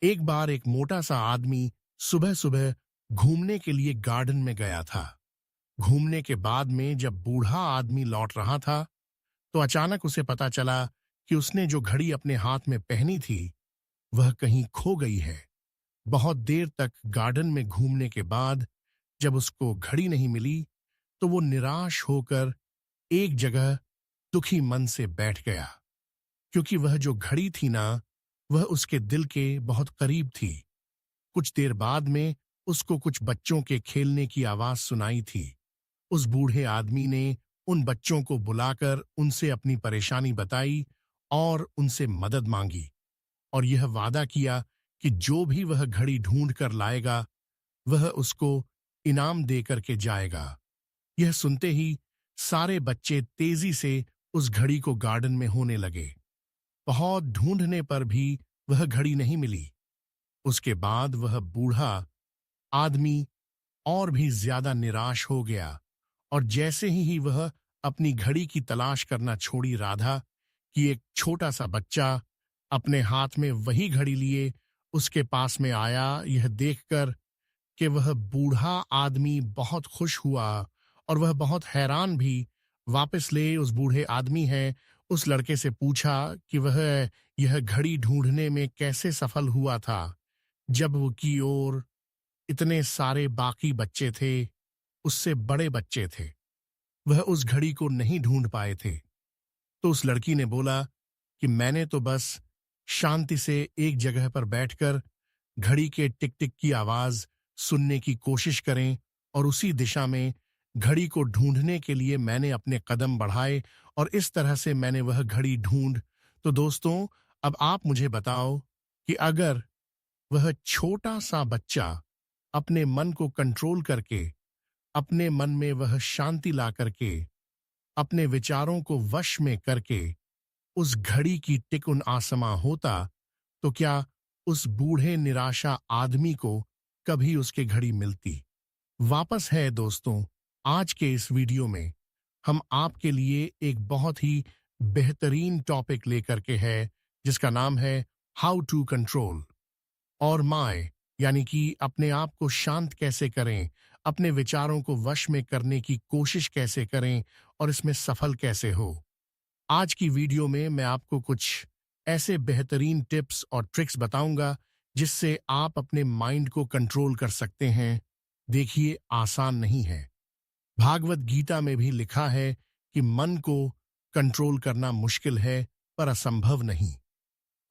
एक बार एक मोटा सा आदमी सुबह सुबह घूमने के लिए गार्डन में गया था। घूमने के बाद में जब बूढ़ा आदमी लौट रहा था, तो अचानक उसे पता चला कि उसने जो घड़ी अपने हाथ में पहनी थी, वह कहीं खो गई है। बहुत देर तक गार्डन में घूमने के बाद जब उसको घड़ी नहीं मिली, तो वो निराश होकर एक जगह दुखी मन से बैठ गया, क्योंकि वह जो घड़ी थी ना, वह उसके दिल के बहुत करीब थी। कुछ देर बाद में उसको कुछ बच्चों के खेलने की आवाज सुनाई थी। उस बूढ़े आदमी ने उन बच्चों को बुलाकर उनसे अपनी परेशानी बताई और उनसे मदद मांगी, और यह वादा किया कि जो भी वह घड़ी ढूंढ कर लाएगा, वह उसको इनाम दे करके जाएगा। यह सुनते ही सारे बच्चे तेजी से उस घड़ी को गार्डन में होने लगे। बहुत ढूंढने पर भी वह घड़ी नहीं मिली। उसके बाद वह बूढ़ा आदमी और भी ज्यादा निराश हो गया, और जैसे ही वह अपनी घड़ी की तलाश करना छोड़ी, राधा कि एक छोटा सा बच्चा अपने हाथ में वही घड़ी लिए उसके पास में आया। यह देखकर कि वह बूढ़ा आदमी बहुत खुश हुआ, और वह बहुत हैरान भी। वापस ले उस बूढ़े आदमी है उस लड़के से पूछा कि वह यह घड़ी ढूंढने में कैसे सफल हुआ था, जब वो की ओर इतने सारे बाकी बच्चे थे, उससे बड़े बच्चे थे। वह उस घड़ी को नहीं ढूंढ पाए थे। तो उस लड़की ने बोला कि मैंने तो बस शांति से एक जगह पर बैठकर घड़ी के टिक टिक की आवाज सुनने की कोशिश करें, और उसी दिशा में घड़ी को ढूंढने के लिए मैंने अपने कदम बढ़ाए, और इस तरह से मैंने वह घड़ी ढूंढ। तो दोस्तों, अब आप मुझे बताओ कि अगर वह छोटा सा बच्चा अपने मन को कंट्रोल करके, अपने मन में वह शांति ला करके, अपने विचारों को वश में करके उस घड़ी की टिक उन आसमां होता, तो क्या उस बूढ़े निराशा आदमी को कभी उसकी घड़ी मिलती? वापस है दोस्तों, आज के इस वीडियो में हम आपके लिए एक बहुत ही बेहतरीन टॉपिक लेकर के है, जिसका नाम है हाउ टू कंट्रोल और माय, यानी कि अपने आप को शांत कैसे करें, अपने विचारों को वश में करने की कोशिश कैसे करें, और इसमें सफल कैसे हो। आज की वीडियो में मैं आपको कुछ ऐसे बेहतरीन टिप्स और ट्रिक्स बताऊंगा जिससे आप अपने माइंड को कंट्रोल कर सकते हैं। देखिए, आसान नहीं है। भागवत गीता में भी लिखा है कि मन को कंट्रोल करना मुश्किल है, पर असंभव नहीं।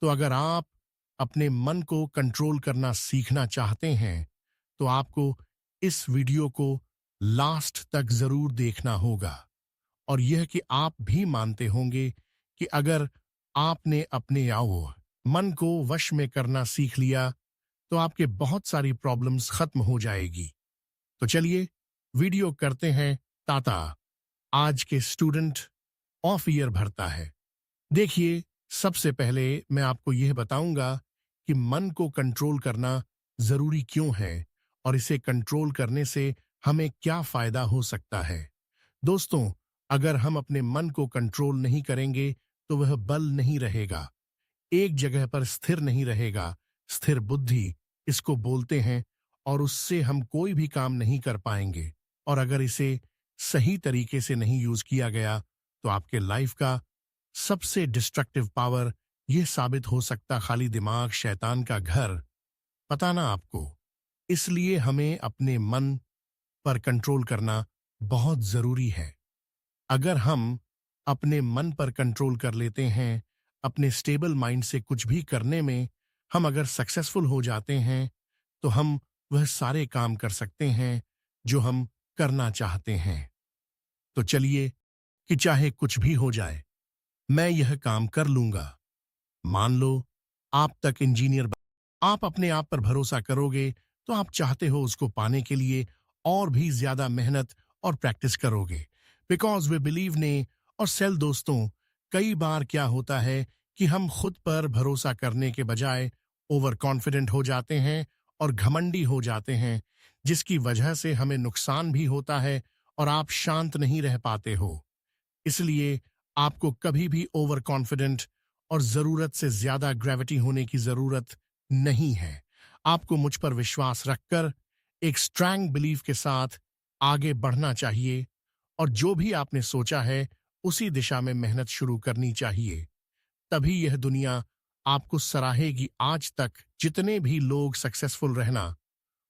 तो अगर आप अपने मन को कंट्रोल करना सीखना चाहते हैं, तो आपको इस वीडियो को लास्ट तक जरूर देखना होगा। और यह कि आप भी मानते होंगे कि अगर आपने अपने आओ मन को वश में करना सीख लिया, तो आपके बहुत सारी प्रॉब्लम्स खत्म हो जाएगी। तो चलिए वीडियो करते हैं ताता। आज के स्टूडेंट ऑफ ईयर भरता है। देखिए, सबसे पहले मैं आपको यह बताऊंगा कि मन को कंट्रोल करना जरूरी क्यों है, और इसे कंट्रोल करने से हमें क्या फायदा हो सकता है। दोस्तों, अगर हम अपने मन को कंट्रोल नहीं करेंगे, तो वह बल नहीं रहेगा, एक जगह पर स्थिर नहीं रहेगा। स्थिर बुद्धि इसको बोलते हैं, और उससे हम कोई भी काम नहीं कर पाएंगे। और अगर इसे सही तरीके से नहीं यूज किया गया, तो आपके लाइफ का सबसे डिस्ट्रक्टिव पावर यह साबित हो सकता खाली दिमाग शैतान का घर। पता ना आपको। इसलिए हमें अपने मन पर कंट्रोल करना बहुत जरूरी है। अगर हम अपने मन पर कंट्रोल कर लेते हैं, अपने स्टेबल माइंड से कुछ भी करने में हम अगर सक्सेसफुल हो जाते हैं, तो हम वह सारे काम कर सकते हैं जो हम करना चाहते हैं। तो चलिए, कि चाहे कुछ भी हो जाए, मैं यह काम कर लूंगा। मान लो आप तक इंजीनियर आप अपने आप पर भरोसा करोगे, तो आप चाहते हो उसको पाने के लिए और भी ज्यादा मेहनत और प्रैक्टिस करोगे, बिकॉज वे बिलीव ने और सेल। दोस्तों, कई बार क्या होता है कि हम खुद पर भरोसा करने के बजाय ओवर कॉन्फिडेंट हो जाते हैं और घमंडी हो जाते हैं, जिसकी वजह से हमें नुकसान भी होता है और आप शांत नहीं रह पाते हो। इसलिए आपको कभी भी ओवर कॉन्फिडेंट और जरूरत से ज्यादा ग्रेविटी होने की जरूरत नहीं है। आपको मुझ पर विश्वास रखकर एक स्ट्रॉन्ग बिलीफ के साथ आगे बढ़ना चाहिए और जो भी आपने सोचा है उसी दिशा में मेहनत शुरू करनी चाहिए। तभी यह दुनिया आपको सराहेगी। आज तक जितने भी लोग सक्सेसफुल रहना,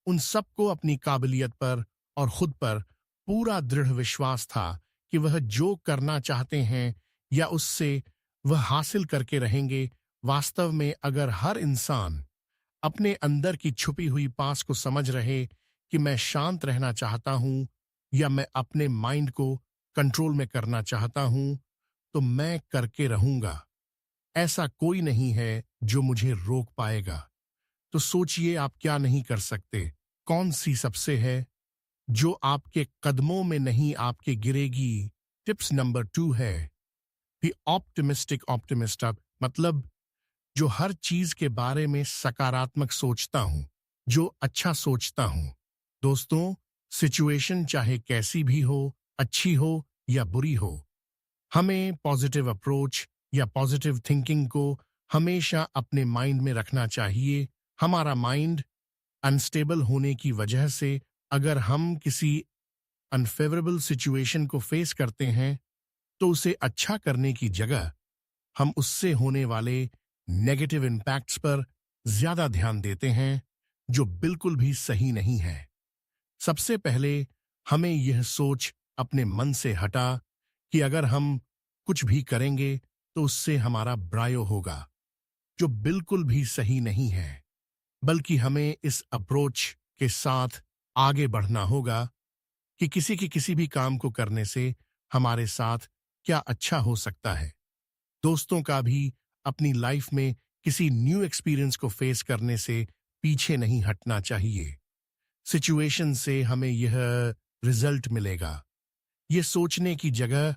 उन सबको अपनी काबिलियत पर और खुद पर पूरा दृढ़ विश्वास था कि वह जो करना चाहते हैं या उससे वह हासिल करके रहेंगे। वास्तव में अगर हर इंसान अपने अंदर की छुपी हुई पास को समझ रहे कि मैं शांत रहना चाहता हूं या मैं अपने माइंड को कंट्रोल में करना चाहता हूं, तो मैं करके रहूंगा। ऐसा कोई नहीं है जो मुझे रोक पाएगा। तो सोचिए आप क्या नहीं कर सकते। कौन सी सबसे है जो आपके कदमों में नहीं आपके गिरेगी। टिप्स नंबर 2 है द ऑप्टिमिस्टिक ऑप्टिमिस्ट। मतलब जो हर चीज के बारे में सकारात्मक सोचता हूं, जो अच्छा सोचता हूं। दोस्तों, सिचुएशन चाहे कैसी भी हो, अच्छी हो या बुरी हो, हमें पॉजिटिव अप्रोच या पॉजिटिव थिंकिंग को हमेशा अपने माइंड में रखना चाहिए। हमारा माइंड अनस्टेबल होने की वजह से अगर हम किसी अनफेवरेबल सिचुएशन को फेस करते हैं तो उसे अच्छा करने की जगह हम उससे होने वाले नेगेटिव इम्पैक्ट्स पर ज्यादा ध्यान देते हैं, जो बिल्कुल भी सही नहीं है। सबसे पहले हमें यह सोच अपने मन से हटा कि अगर हम कुछ भी करेंगे तो उससे हमारा ब्रायो होगा, जो बिल्कुल भी सही नहीं है। बल्कि हमें इस अप्रोच के साथ आगे बढ़ना होगा कि किसी की किसी भी काम को करने से हमारे साथ क्या अच्छा हो सकता है। दोस्तों का भी अपनी लाइफ में किसी न्यू एक्सपीरियंस को फेस करने से पीछे नहीं हटना चाहिए। सिचुएशन से हमें यह रिजल्ट मिलेगा, ये सोचने की जगह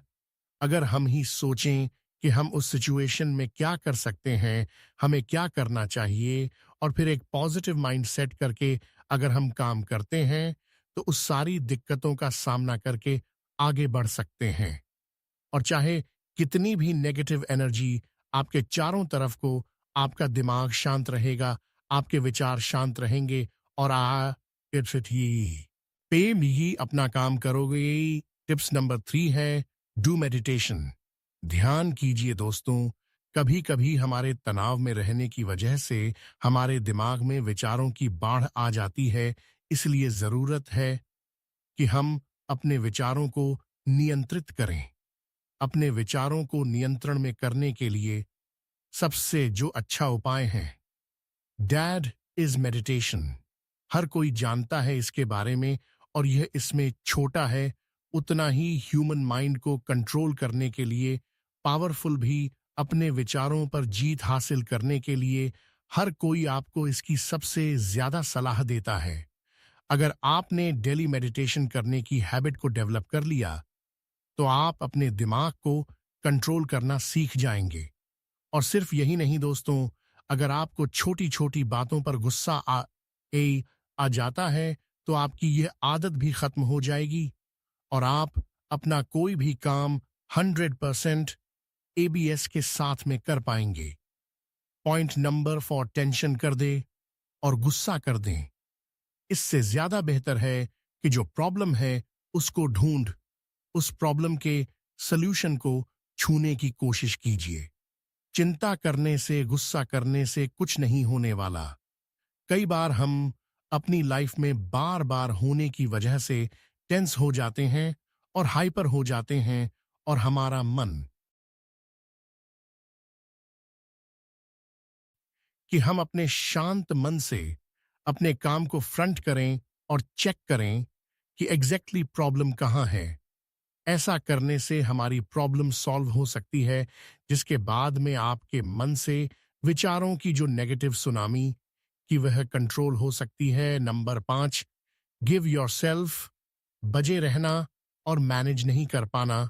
अगर हम ही सोचें कि हम उस सिचुएशन में क्या कर सकते हैं, हमें क्या करना चाहिए, और फिर एक पॉजिटिव माइंड सेट करके अगर हम काम करते हैं तो उस सारी दिक्कतों का सामना करके आगे बढ़ सकते हैं। और चाहे कितनी भी नेगेटिव एनर्जी आपके चारों तरफ को, आपका दिमाग शांत रहेगा, आपके विचार शांत रहेंगे और फिर ही प्रेम ही अपना काम करोगे। टिप्स नंबर 3 है डू मेडिटेशन। ध्यान कीजिए दोस्तों, कभी कभी हमारे तनाव में रहने की वजह से हमारे दिमाग में विचारों की बाढ़ आ जाती है। इसलिए जरूरत है कि हम अपने विचारों को नियंत्रित करें। अपने विचारों को नियंत्रण में करने के लिए सबसे जो अच्छा उपाय है डैड इज मेडिटेशन। हर कोई जानता है इसके बारे में, और यह इसमें छोटा है उतना ही ह्यूमन माइंड को कंट्रोल करने के लिए पावरफुल भी। अपने विचारों पर जीत हासिल करने के लिए हर कोई आपको इसकी सबसे ज्यादा सलाह देता है। अगर आपने डेली मेडिटेशन करने की हैबिट को डेवलप कर लिया तो आप अपने दिमाग को कंट्रोल करना सीख जाएंगे। और सिर्फ यही नहीं दोस्तों, अगर आपको छोटी छोटी बातों पर गुस्सा आ जाता है तो आपकी यह आदत भी खत्म हो जाएगी और आप अपना कोई भी काम 100% एबीएस के साथ में कर पाएंगे। पॉइंट नंबर 4 टेंशन कर दे और गुस्सा कर दें। इससे ज्यादा बेहतर है कि जो प्रॉब्लम है उसको ढूंढ उस प्रॉब्लम के सल्यूशन को छूने की कोशिश कीजिए। चिंता करने से, गुस्सा करने से कुछ नहीं होने वाला। कई बार हम अपनी लाइफ में बार बार होने की वजह से टेंस हो जाते हैं और हाइपर हो जाते हैं, और हमारा मन कि हम अपने शांत मन से अपने काम को फ्रंट करें और चेक करें कि एग्जैक्टली प्रॉब्लम कहाँ है। ऐसा करने से हमारी प्रॉब्लम सॉल्व हो सकती है, जिसके बाद में आपके मन से विचारों की जो नेगेटिव सुनामी कि वह कंट्रोल हो सकती है। Number 5 give yourself. बजे रहना और मैनेज नहीं कर पाना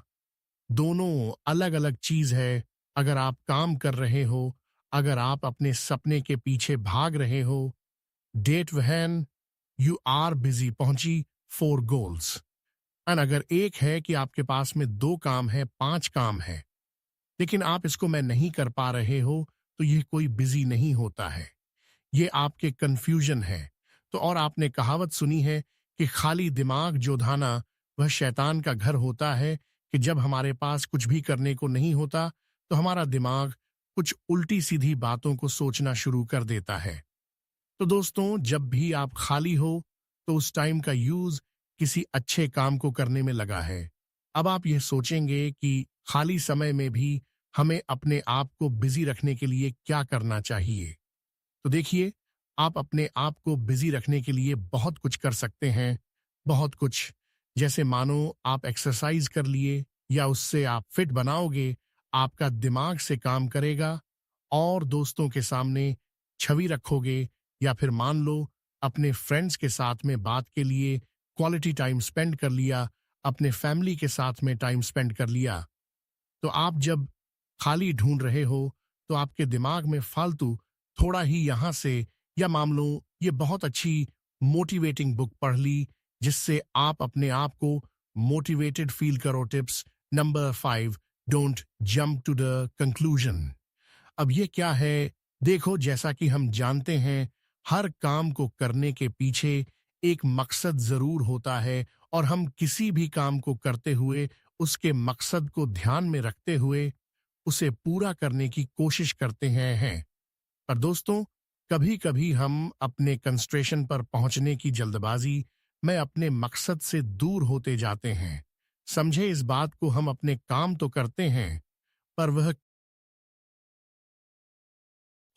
दोनों अलग अलग चीज है। अगर आप काम कर रहे हो, अगर आप अपने सपने के पीछे भाग रहे हो, डेट वहन यू आर बिजी पहुंची 4 गोल्स। और अगर एक है कि आपके पास में 2 काम है, 5 काम है, लेकिन आप इसको मैं नहीं कर पा रहे हो, तो यह कोई बिजी नहीं होता है। ये आपके कंफ्यूजन है। तो और आपने कहावत सुनी है कि खाली दिमाग जो धाना वह शैतान का घर होता है, कि जब हमारे पास कुछ भी करने को नहीं होता तो हमारा दिमाग कुछ उल्टी सीधी बातों को सोचना शुरू कर देता है। तो दोस्तों, जब भी आप खाली हो तो उस टाइम का यूज किसी अच्छे काम को करने में लगा है। अब आप यह सोचेंगे कि खाली समय में भी हमें अपने आप को बिजी रखने के लिए क्या करना चाहिए। तो देखिए, आप अपने आप को बिजी रखने के लिए बहुत कुछ कर सकते हैं। बहुत कुछ, जैसे मानो आप एक्सरसाइज कर लिए या उससे आप फिट बनाओगे, आपका दिमाग से काम करेगा और दोस्तों के सामने छवि रखोगे, या फिर मान लो अपने फ्रेंड्स के साथ में बात के लिए क्वालिटी टाइम स्पेंड कर लिया, अपने फैमिली के साथ में टाइम स्पेंड कर लिया। तो आप जब खाली ढूंढ रहे हो तो आपके दिमाग में फालतू थोड़ा ही यहां से, या मान लो ये बहुत अच्छी मोटिवेटिंग बुक पढ़ ली जिससे आप अपने आप को मोटिवेटेड फील करो। Tips number 5, don't jump to the conclusion. अब ये क्या है? देखो, जैसा कि हम जानते हैं, हर काम को करने के पीछे एक मकसद जरूर होता है और हम किसी भी काम को करते हुए उसके मकसद को ध्यान में रखते हुए उसे पूरा करने की कोशिश करते हैं। पर दोस्तों, कभी कभी हम अपने कंस्ट्रेशन पर पहुंचने की जल्दबाजी में अपने मकसद से दूर होते जाते हैं। समझे इस बात को, हम अपने काम तो करते हैं पर वह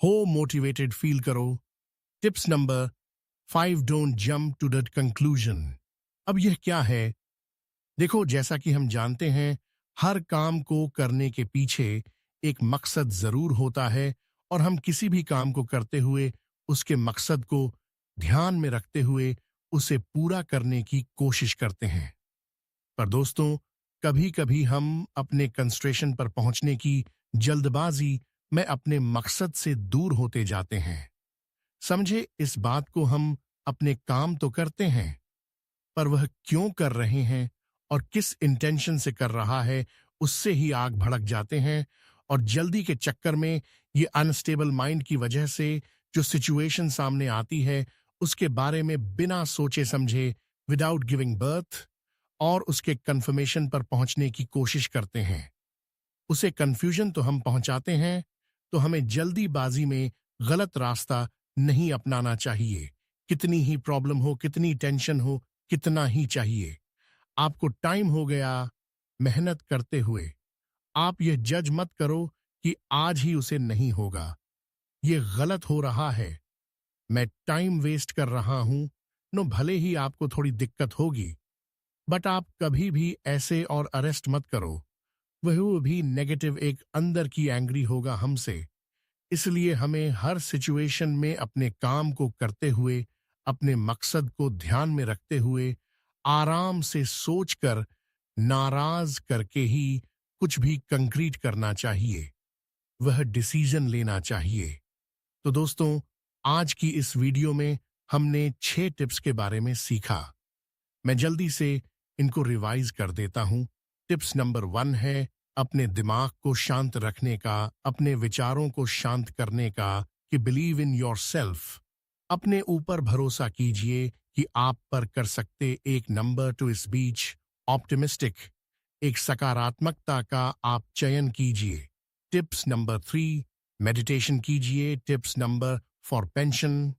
हो मोटिवेटेड फील करो। Tips number 5, don't jump to the conclusion. अब यह क्या है? देखो, जैसा कि हम जानते हैं, हर काम को करने के पीछे एक मकसद जरूर होता है और हम किसी भी काम को करते हुए उसके मकसद को ध्यान में रखते हुए उसे पूरा करने की कोशिश करते हैं। पर दोस्तों, कभी कभी हम अपने कंस्ट्रेशन पर पहुंचने की जल्दबाजी में अपने मकसद से दूर होते जाते हैं। समझे इस बात को, हम अपने काम तो करते हैं पर वह क्यों कर रहे हैं और किस इंटेंशन से कर रहा है, उससे ही आग भड़क जाते हैं। और जल्दी के चक्कर में, ये अनस्टेबल माइंड की वजह से जो सिचुएशन सामने आती है उसके बारे में बिना सोचे समझे, विदाउट गिविंग बर्थ और उसके कंफर्मेशन पर पहुंचने की कोशिश करते हैं। उसे कंफ्यूजन तो हम पहुंचाते हैं, तो हमें जल्दीबाजी में गलत रास्ता नहीं अपनाना चाहिए। कितनी ही प्रॉब्लम हो, कितनी टेंशन हो, कितना ही चाहिए। आपको टाइम हो गया मेहनत करते हुए। आप यह जज मत करो कि आज ही उसे नहीं होगा। ये गलत हो रहा है, मैं टाइम वेस्ट कर रहा हूं। नो, भले ही आपको थोड़ी दिक्कत होगी, बट आप कभी भी ऐसे और अरेस्ट मत करो। वह भी नेगेटिव एक अंदर की एंग्री होगा हमसे। इसलिए हमें हर सिचुएशन में अपने काम को करते हुए, अपने मकसद को ध्यान में रखते हुए, आराम से सोचकर, नाराज करके ही कुछ भी कंक्रीट करना चाहिए। वह डिसीजन लेना चाहिए। तो दोस्तों, आज की इस वीडियो में हमने 6 टिप्स के बारे में सीखा। मैं जल्दी से इनको रिवाइज कर देता हूं। टिप्स नंबर 1 है अपने दिमाग को शांत रखने का, अपने विचारों को शांत करने का, कि बिलीव इन योर सेल्फ। अपने ऊपर भरोसा कीजिए कि आप पर कर सकते। एक नंबर 2 इस बीच ऑप्टिमिस्टिक, एक सकारात्मकता का आप चयन कीजिए। टिप्स नंबर 3, मेडिटेशन कीजिए। Tips number 4, pension.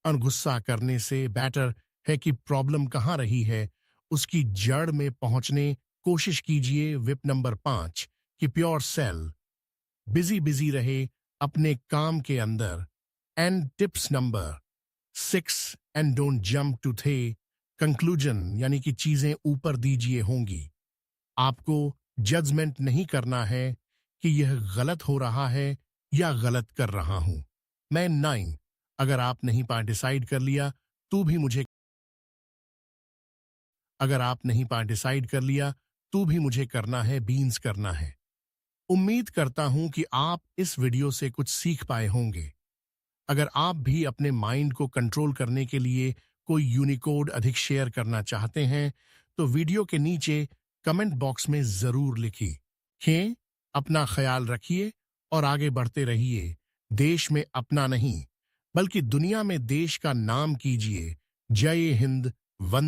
और गुस्सा करने से बेटर है कि प्रॉब्लम कहाँ रही है उसकी जड़ में पहुंचने कोशिश कीजिए। विप नंबर 5, कि प्योर सेल, बिजी बिजी रहे अपने काम के अंदर। And tips number 6, and don't jump to the conclusion, यानी कि चीजें ऊपर दीजिए होंगी। आपको जजमेंट नहीं करना है कि यह गलत हो रहा है या गलत कर रहा हूं मैं। 9, अगर आप नहीं पा डिसाइड कर लिया तू भी मुझे अगर आप नहीं पा डिसाइड कर लिया तू भी मुझे करना है, बीन्स करना है। उम्मीद करता हूं कि आप इस वीडियो से कुछ सीख पाए होंगे। अगर आप भी अपने माइंड को कंट्रोल करने के लिए कोई यूनिकोड अधिक शेयर करना चाहते हैं तो वीडियो के नीचे कमेंट बॉक्स में जरूर लिखिए। अपना ख्याल रखिए और आगे बढ़ते रहिए। देश में अपना नहीं बल्कि दुनिया में देश का नाम कीजिए। जय हिंद, वंदे